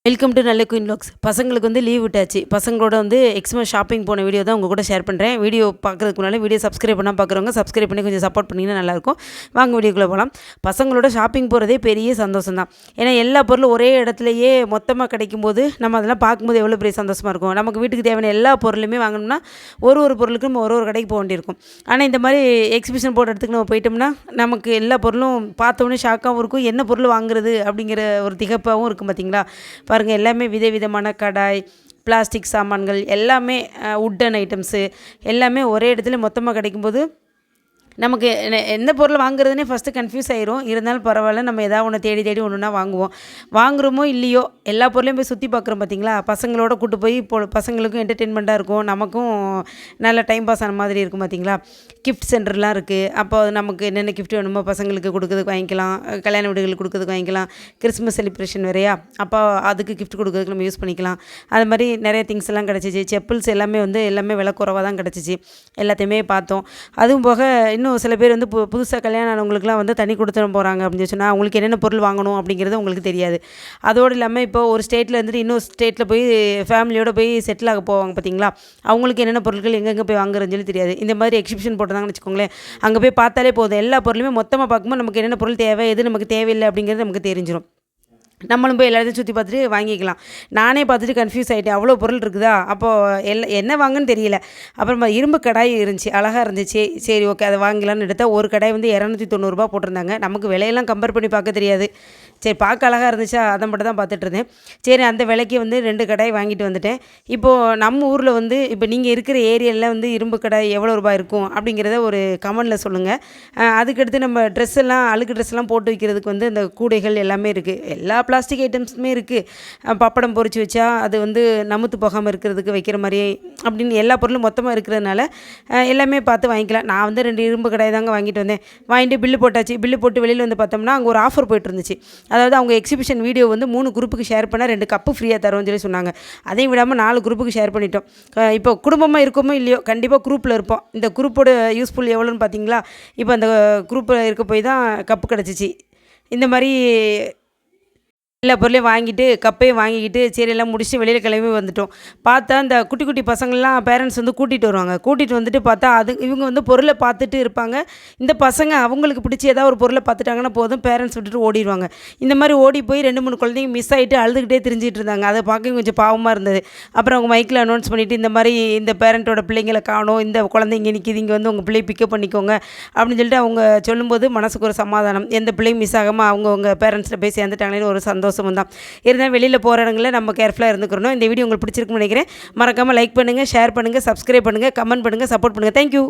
Welcome to நல்ல queen vlogs. பசங்களுக்கு வந்து லீவ் விட்டாச்சு. பசங்களோட வந்து எக்ஸ்மா ஷாப்பிங் போன வீடியோ தான் உங்கள் கூட ஷேர் பண்ணுறேன். வீடியோ பார்க்குறதுக்கு முன்னாடி வீடியோ சப்ஸ்கிரைப் பண்ணால் பார்க்குறவங்க சப்ஸ்கிரைப் பண்ணி கொஞ்சம் சப்போர்ட் பண்ணிங்கன்னா நல்லாயிருக்கும். வாங்க வீடியோக்குள்ளே போகலாம். பசங்களோட ஷாப்பிங் போகிறதே பெரிய சந்தோஷம் தான். ஏன்னா எல்லா பொருளும் ஒரே இடத்துலையே மொத்தமாக கிடைக்கும்போது நம்ம அதெல்லாம் பார்க்கும்போது எவ்வளோ பெரிய சந்தோஷமாக இருக்கும். நமக்கு வீட்டுக்கு தேவையான எல்லா பொருளுமே வாங்கணும்னா ஒரு பொருளுக்கும் நம்ம ஒரு கடைக்கு போக வேண்டியிருக்கும். ஆனால் இந்த மாதிரி எக்ஸிபிஷன் போட்ட இடத்துக்கு நம்ம போயிட்டோம்னா நமக்கு எல்லா பொருளும் பார்த்தோன்னே ஷாக்காகவும் இருக்கும். என்ன பொருள் வாங்குறது அப்படிங்கிற ஒரு திகப்பாகவும் இருக்கும். பார்த்தீங்களா, பாருங்கள், எல்லாமே விதவிதமான கடாய், பிளாஸ்டிக் சாமான்கள் எல்லாமே, உட்டன் ஐட்டம்ஸு எல்லாமே ஒரே இடத்துல மொத்தமாக கிடைக்கும்போது நமக்கு எந்த பொருள் வாங்குறதுனே ஃபஸ்ட்டு கன்ஃபியூஸ் ஆயிரும். இருந்தாலும் பரவாயில்ல, நம்ம எதாவது ஒன்று தேடி தேடி ஒன்றுனா வாங்குவோம். வாங்குகிறோமோ இல்லையோ எல்லா பொருளையும் போய் சுற்றி பார்க்குறோம். பார்த்தீங்களா, பசங்களோட கூட்டு போய் பசங்களுக்கும் என்டர்டெயின்மெண்ட்டாக இருக்கும், நமக்கும் நல்ல டைம் பாஸ் ஆன மாதிரி இருக்கும். பார்த்தீங்களா, கிஃப்ட் சென்டர்லாம் இருக்குது. அப்போ நமக்கு என்னென்ன கிஃப்ட் வேணுமோ பசங்களுக்கு கொடுக்குறதுக்கு வாங்கிக்கலாம், கல்யாண வீடுகளுக்கு கொடுக்குறதுக்கு வாங்கிக்கலாம். கிறிஸ்மஸ் செலிப்ரேஷன் வேறையா, அப்போ அதுக்கு கிஃப்ட் கொடுக்குறதுக்கு நம்ம யூஸ் பண்ணிக்கலாம். அது மாதிரி நிறைய திங்ஸ் எல்லாம் கிடச்சிச்சு. செப்பல்ஸ் எல்லாமே எல்லாமே விலை குறைவாக தான் கிடச்சிச்சு. எல்லாத்தையுமே பார்த்தோம். அதுவும் போக இன்னும் சில பேர் வந்து புதுசாக கல்யாணம் ஆனவங்களுக்குலாம் வந்து தனி கொடுத்துட்டு போகிறாங்க அப்படின்னு சொன்னால் அவங்களுக்கு என்னென்ன பொருள் வாங்கணும் அப்படிங்கிறது உங்களுக்கு தெரியாது. அதோடு இல்லாமல் இப்போ ஒரு ஸ்டேட்டில் இருந்துட்டு இன்னொரு ஸ்டேட்டில் போய் ஃபேமிலியோடு போய் செட்டில் ஆக போவாங்க. பார்த்தீங்களா, அவங்களுக்கு என்னென்ன பொருட்கள் எங்கெங்கே போய் வாங்குறதுன்னு சொல்லி தெரியாது. இந்த மாதிரி எக்ஸிபிஷன் போட்டுருந்தாங்கன்னு வச்சுக்கோங்களேன், அங்கே போய் பார்த்தாலே போதும். எல்லா பொருளுமே மொத்தமாக பார்க்கும்போது நமக்கு என்னென்ன பொருள் தேவை, எது நமக்கு தேவையில்லை அப்படிங்கிறது நமக்கு தெரிஞ்சிடும். நம்மளும் போய் எல்லாத்தையும் சுற்றி பார்த்துட்டு வாங்கிக்கலாம். நானே பார்த்துட்டு கன்ஃபியூஸ் ஆகிட்டேன், அவ்வளோ பொருள் இருக்குதா. அப்போது என்ன வாங்குன்னு தெரியல. அப்புறமா இரும்பு கடாய் இருந்துச்சு, அழகாக இருந்துச்சு. சரி, ஓகே, அதை வாங்கலான்னு எடுத்தால் ஒரு கடாய் வந்து 290 போட்டிருந்தாங்க. நமக்கு விலையெல்லாம் கம்பேர் பண்ணி பார்க்க தெரியாது. சரி, பார்க்க அழகாக இருந்துச்சா, அதை மட்டும் தான் பார்த்துட்டு இருந்தேன். சரி, அந்த விலைக்கு வந்து 2 கடாய் வாங்கிட்டு வந்துட்டேன். இப்போது நம்ம ஊரில் வந்து இப்போ நீங்கள் இருக்கிற ஏரியாவில் வந்து இரும்பு கடாய் எவ்வளோ ரூபாய் இருக்கும் அப்படிங்கிறத ஒரு கமெண்டில் சொல்லுங்கள். அதுக்கடுத்து நம்ம ட்ரெஸ் எல்லாம், அழுக்கு ட்ரெஸ் எல்லாம் போட்டு வைக்கிறதுக்கு வந்து இந்த கூடைகள் எல்லாமே இருக்குது. எல்லா பிளாஸ்டிக் ஐட்டம்ஸுமே இருக்குது. பப்படம் பொரிச்சு வச்சா அது வந்து நமுத்து போகாமல் இருக்கிறதுக்கு வைக்கிற மாதிரி அப்படின்னு எல்லா பொருளும் மொத்தமாக இருக்கிறதுனால எல்லாமே பார்த்து வாங்கிக்கலாம். நான் வந்து 2 இரும்பு கடாய் தாங்க வாங்கிட்டு வந்தேன். வாங்கிட்டு பில்லு போட்டாச்சு. பில்லு போட்டு வெளியில் வந்து பார்த்தோம்னா அங்கே ஒரு ஆஃபர் போய்ட்டு இருந்துச்சு. அதாவது அவங்க எக்ஸிபிஷன் வீடியோ வந்து 3 குரூப்புக்கு ஷேர் பண்ணால் 2 கப்பு ஃப்ரீயாக தருவோம்னு சொல்லி சொன்னாங்க. அதையும் விடாமல் 4 குரூப்புக்கு ஷேர் பண்ணிட்டோம். இப்போ குடும்பமாக இருக்கோமோ இல்லையோ கண்டிப்பாக குரூப்பில் இருப்போம். இந்த குரூப்போட யூஸ்ஃபுல் எவ்வளோன்னு பார்த்தீங்களா, இப்போ அந்த குரூப்பில் இருக்க போய் தான் கப்பு கிடச்சிச்சு. இந்த மாதிரி எல்லா பொருளையும் வாங்கிட்டு கப்பையும் வாங்கிக்கிட்டு சரி எல்லாம் முடிச்சுட்டு வெளியில் கிளம்பி வந்துட்டோம். பார்த்தா இந்த குட்டி குட்டி பசங்கள்லாம் பேரண்ட்ஸ் வந்து கூட்டிகிட்டு வருவாங்க. கூட்டிகிட்டு வந்துட்டு பார்த்தா இவங்க வந்து பொருளை பார்த்துட்டு இருப்பாங்க. இந்த பசங்க அவங்களுக்கு பிடிச்சி ஏதாவது ஒரு பொருளை பார்த்துட்டாங்கன்னா போதும், பேரண்ட்ஸ் விட்டுட்டு ஓடிடுவாங்க. இந்த மாதிரி ஓடி போய் 2-3 குழந்தைங்க மிஸ் ஆகிட்டு அழுதுகிட்டே திரிஞ்சிட்டு இருந்தாங்க. அதை பார்க்க கொஞ்சம் பாவமாக இருந்தது. அப்புறம் அவங்க மைக்கில் அனௌன்ஸ் பண்ணிவிட்டு, இந்த மாதிரி இந்த பேரண்ட்டோட பிள்ளைங்களை காணோம், இந்த குழந்தைங்க நிற்கிது, இங்கே வந்து உங்கள் பிள்ளையை பிக்கப் பண்ணிக்கோங்க அப்படின்னு சொல்லிட்டு அவங்க சொல்லும்போது மனசுக்கு ஒரு சமாதானம். எந்த பிள்ளையும் மிஸ் ஆகாமல் அவங்க பேரண்ட்ஸில் போய் சேர்ந்துட்டாங்களேன்னு ஒரு சந்தோஷம் தான். இருந்தால் வெளியில் போகிற இடங்களில் நம்ம கேர்ஃபுல்லாக இருந்துக்கிறணும். இந்த வீடியோ உங்களுக்கு பிடிச்சிருக்குன்னு நினைக்கிறேன். மறக்காமல் லைக் பண்ணுங்கள், ஷேர் பண்ணுங்கள், சப்ஸ்கிரைப் பண்ணுங்கள், கமெண்ட் பண்ணுங்கள், சப்போர்ட் பண்ணுங்கள். தேங்க்யூ.